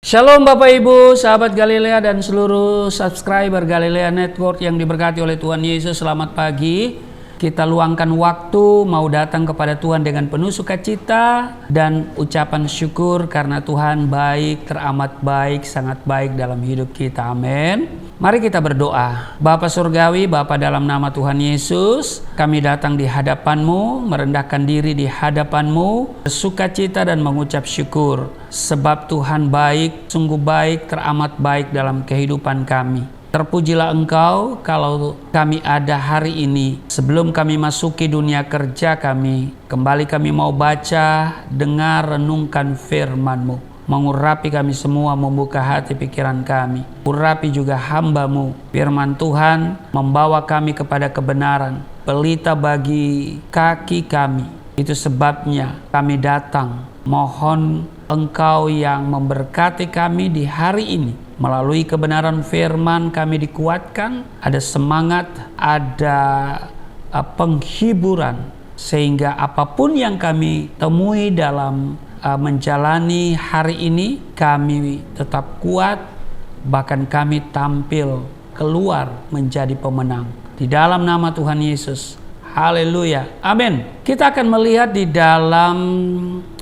Shalom Bapak Ibu, sahabat Galilea dan seluruh subscriber Galilea Network yang diberkati oleh Tuhan Yesus. Selamat pagi. Kita luangkan waktu mau datang kepada Tuhan dengan penuh sukacita dan ucapan syukur karena Tuhan baik, teramat baik, sangat baik dalam hidup kita. Amin. Mari kita berdoa. Bapa Surgawi, Bapa dalam nama Tuhan Yesus, kami datang di hadapan-Mu, merendahkan diri di hadapan-Mu, bersukacita dan mengucap syukur. Sebab Tuhan baik, sungguh baik, teramat baik dalam kehidupan kami. Terpujilah Engkau kalau kami ada hari ini. Sebelum kami masuki dunia kerja kami, kembali kami mau baca, dengar, renungkan firman-Mu. Mengurapi kami semua, membuka hati pikiran kami. Urapi juga hamba-Mu. Firman Tuhan membawa kami kepada kebenaran, pelita bagi kaki kami. Itu sebabnya kami datang. Mohon Engkau yang memberkati kami di hari ini. Melalui kebenaran firman kami dikuatkan, ada semangat, ada penghiburan. Sehingga apapun yang kami temui dalam menjalani hari ini, kami tetap kuat, bahkan kami tampil keluar menjadi pemenang. Di dalam nama Tuhan Yesus. Haleluya. Amin. Kita akan melihat di dalam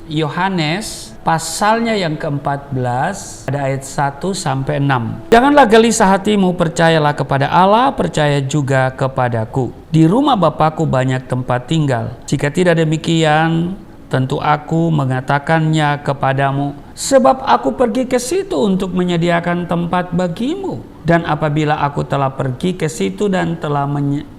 Yohanes pasalnya yang ke-14 ada ayat 1 sampai 6. Janganlah gelisah hatimu, percayalah kepada Allah, percaya juga kepadaku. Di rumah Bapakku banyak tempat tinggal. Jika tidak demikian, tentu aku mengatakannya kepadamu, sebab aku pergi ke situ untuk menyediakan tempat bagimu. Dan apabila aku telah pergi ke situ dan telah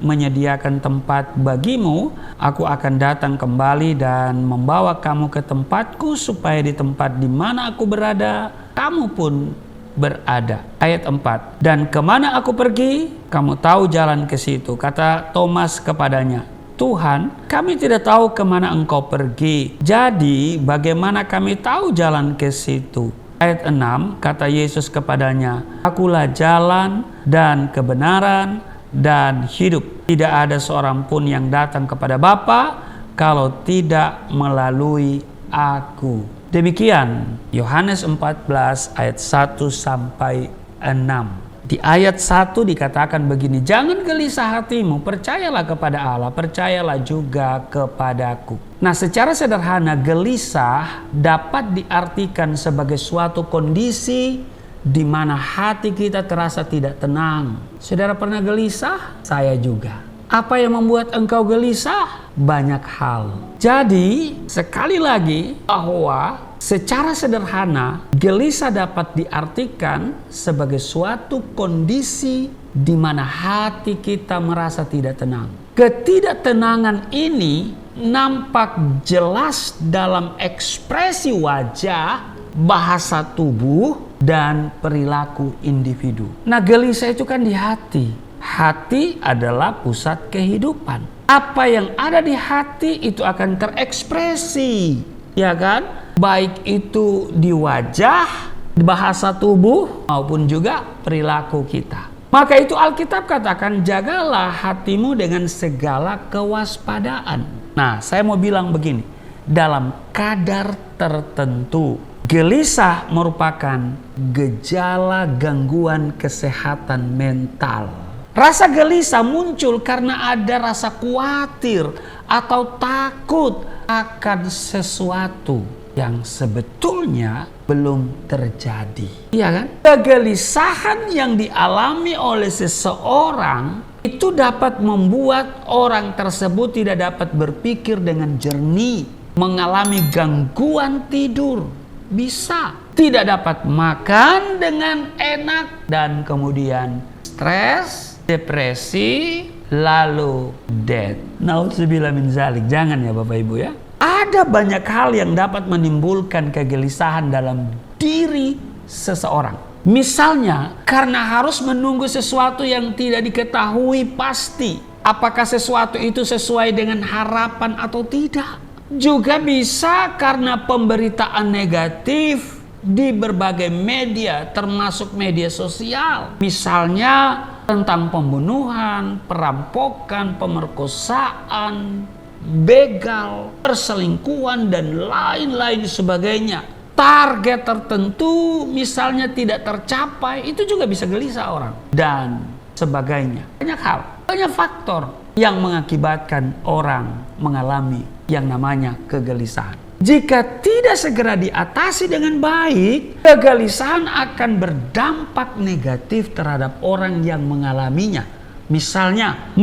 menyediakan tempat bagimu, aku akan datang kembali dan membawa kamu ke tempatku, supaya di tempat di mana aku berada, kamu pun berada. Ayat 4. Dan kemana aku pergi, kamu tahu jalan ke situ. Kata Thomas kepadanya, Tuhan, kami tidak tahu kemana Engkau pergi. Jadi bagaimana kami tahu jalan ke situ? Ayat 6, kata Yesus kepadanya, Akulah jalan dan kebenaran dan hidup. Tidak ada seorang pun yang datang kepada Bapa kalau tidak melalui aku. Demikian Yohanes 14 ayat 1 sampai 6. Di ayat 1 dikatakan begini, jangan gelisah hatimu, percayalah kepada Allah, percayalah juga kepadaku. Nah, secara sederhana gelisah dapat diartikan sebagai suatu kondisi di mana hati kita terasa tidak tenang. Saudara pernah gelisah? Saya juga. Apa yang membuat engkau gelisah? Banyak hal. Jadi, sekali lagi bahwa secara sederhana, gelisah dapat diartikan sebagai suatu kondisi di mana hati kita merasa tidak tenang. Ketidaktenangan ini nampak jelas dalam ekspresi wajah, bahasa tubuh, dan perilaku individu. Nah, gelisah itu kan di hati. Hati adalah pusat kehidupan. Apa yang ada di hati itu akan terekspresi, ya kan? Baik itu di wajah, bahasa tubuh, maupun juga perilaku kita. Maka itu Alkitab katakan, jagalah hatimu dengan segala kewaspadaan. Nah, saya mau bilang begini, dalam kadar tertentu, gelisah merupakan gejala gangguan kesehatan mental. Rasa gelisah muncul karena ada rasa khawatir atau takut akan sesuatu yang sebetulnya belum terjadi. Iya kan? Kegelisahan yang dialami oleh seseorang itu dapat membuat orang tersebut tidak dapat berpikir dengan jernih, mengalami gangguan tidur, bisa tidak dapat makan dengan enak, dan kemudian stres, depresi, lalu death. Nauzubillah min zalik. Jangan ya Bapak Ibu ya. Ada banyak hal yang dapat menimbulkan kegelisahan dalam diri seseorang. Misalnya, karena harus menunggu sesuatu yang tidak diketahui pasti. Apakah sesuatu itu sesuai dengan harapan atau tidak? Juga bisa karena pemberitaan negatif di berbagai media, termasuk media sosial. Misalnya tentang pembunuhan, perampokan, pemerkosaan, begal, perselingkuhan, dan lain-lain sebagainya. target tertentu misalnya tidak tercapai, itu juga bisa gelisah orang. Dan sebagainya. Banyak hal, banyak faktor yang mengakibatkan orang mengalami yang namanya kegelisahan. Jika tidak segera diatasi dengan baik, kegelisahan akan berdampak negatif terhadap orang yang mengalaminya. Misalnya,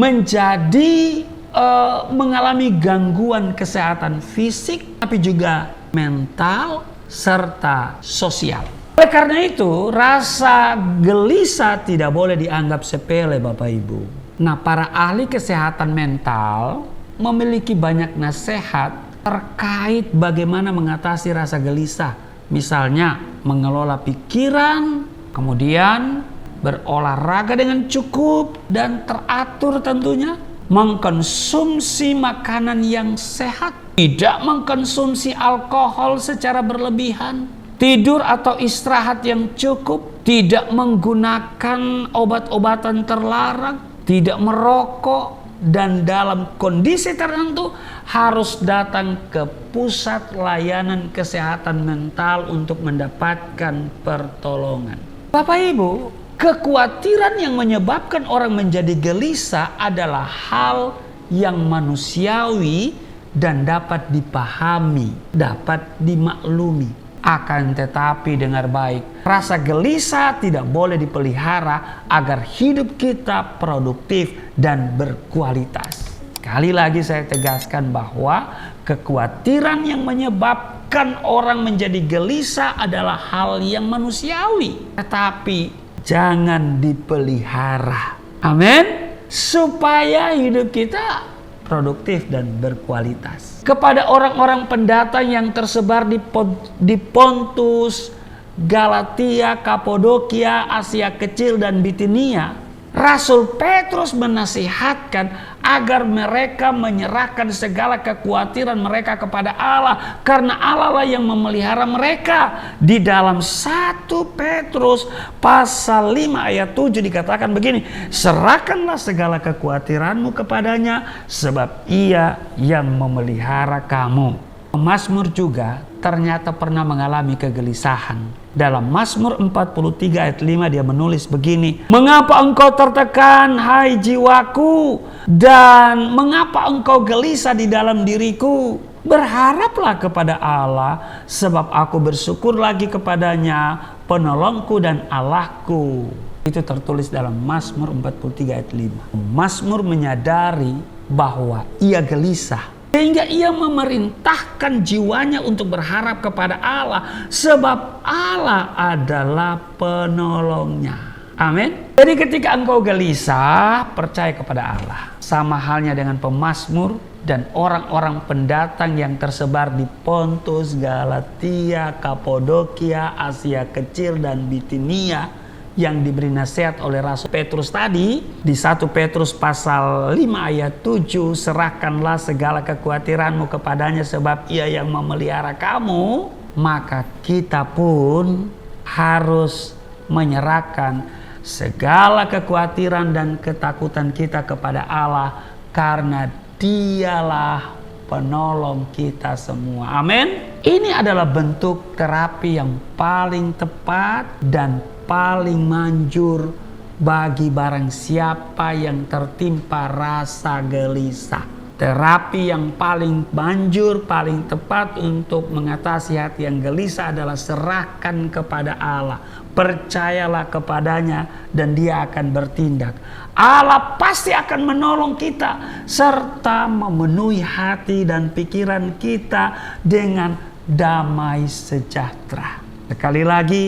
mengalami gangguan kesehatan fisik, tapi juga mental, serta sosial. Oleh karena itu, rasa gelisah tidak boleh dianggap sepele, Bapak Ibu. Nah, para ahli kesehatan mental memiliki banyak nasihat terkait bagaimana mengatasi rasa gelisah. Misalnya, mengelola pikiran, kemudian berolahraga dengan cukup dan teratur tentunya, mengkonsumsi makanan yang sehat, tidak mengkonsumsi alkohol secara berlebihan, tidur atau istirahat yang cukup, tidak menggunakan obat-obatan terlarang, tidak merokok, dan dalam kondisi tertentu harus datang ke pusat layanan kesehatan mental untuk mendapatkan pertolongan. Bapak Ibu, kekhawatiran yang menyebabkan orang menjadi gelisah adalah hal yang manusiawi dan dapat dipahami, dapat dimaklumi. Akan tetapi dengar baik, rasa gelisah tidak boleh dipelihara agar hidup kita produktif dan berkualitas. Sekali lagi saya tegaskan bahwa kekhawatiran yang menyebabkan orang menjadi gelisah adalah hal yang manusiawi, tetapi jangan dipelihara. Amin. Supaya hidup kita produktif dan berkualitas. Kepada orang-orang pendatang yang tersebar di Pontus, Galatia, Kapadokia, Asia Kecil, dan Bitinia, Rasul Petrus menasihatkan agar mereka menyerahkan segala kekhawatiran mereka kepada Allah, karena Allah lah yang memelihara mereka. Di dalam 1 Petrus pasal 5 ayat 7 dikatakan begini, serahkanlah segala kekhawatiranmu kepadanya, sebab Ia yang memelihara kamu. Mazmur juga ternyata pernah mengalami kegelisahan. Dalam Mazmur 43 ayat 5 dia menulis begini, mengapa engkau tertekan hai jiwaku, dan mengapa engkau gelisah di dalam diriku? Berharaplah kepada Allah, sebab aku bersyukur lagi kepadanya, penolongku dan Allahku. Itu tertulis dalam Mazmur 43 ayat 5. Mazmur menyadari bahwa ia gelisah, sehingga ia memerintahkan jiwanya untuk berharap kepada Allah, sebab Allah adalah penolongnya. Amin. Jadi ketika engkau gelisah, percaya kepada Allah. Sama halnya dengan pemazmur dan orang-orang pendatang yang tersebar di Pontus, Galatia, Kapadokia, Asia Kecil, dan Bitinia, yang diberi nasihat oleh Rasul Petrus tadi. Di 1 Petrus pasal 5 ayat 7, serahkanlah segala kekhawatiranmu kepadanya, sebab Ia yang memelihara kamu. Maka kita pun harus menyerahkan segala kekhawatiran dan ketakutan kita kepada Allah, karena Dialah penolong kita semua. Amin. Ini adalah bentuk terapi yang paling tepat dan paling manjur bagi barang siapa yang tertimpa rasa gelisah. Terapi yang paling manjur, paling tepat untuk mengatasi hati yang gelisah adalah serahkan kepada Allah. Percayalah kepadanya dan Dia akan bertindak. Allah pasti akan menolong kita serta memenuhi hati dan pikiran kita dengan damai sejahtera. Sekali lagi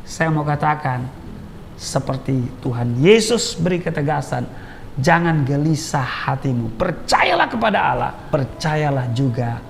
saya mau katakan, seperti Tuhan Yesus beri ketegasan, jangan gelisah hatimu. Percayalah kepada Allah, percayalah juga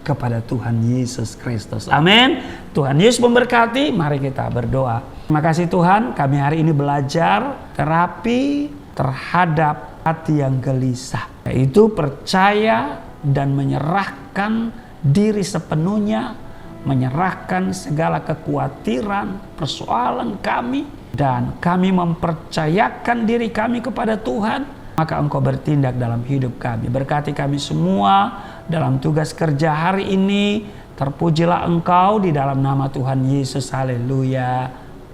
kepada Tuhan Yesus Kristus. Amin. Tuhan Yesus memberkati. Mari kita berdoa. Terima kasih Tuhan, kami hari ini belajar terapi terhadap hati yang gelisah, yaitu percaya dan menyerahkan diri sepenuhnya, menyerahkan segala kekhawatiran, persoalan kami, dan kami mempercayakan diri kami kepada Tuhan, maka Engkau bertindak dalam hidup kami. Berkati kami semua dalam tugas kerja hari ini. Terpujilah Engkau di dalam nama Tuhan Yesus. Haleluya.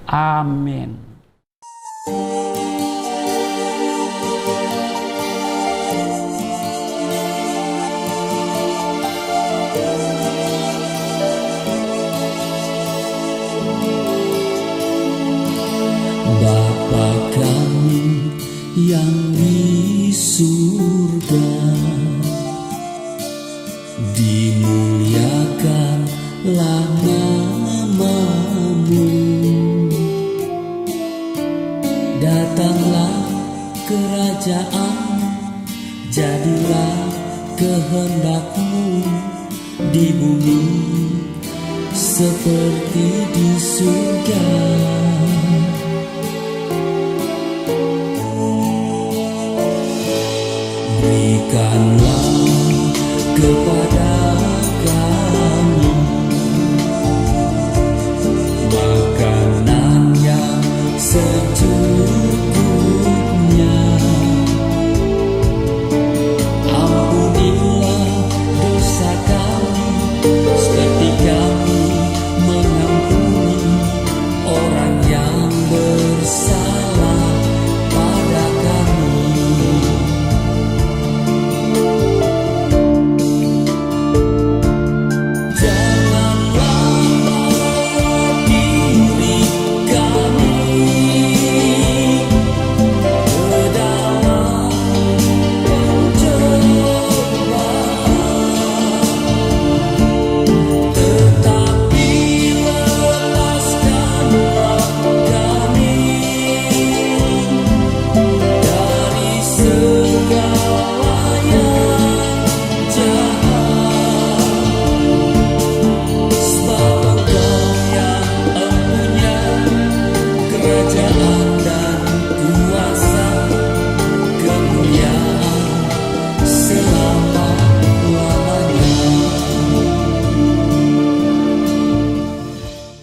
Amin. Bapa kami yang di surga, dimuliakanlah nama-Mu. Datanglah kerajaan, jadilah kehendak-Mu di bumi seperti di surga. Berikanlah kepada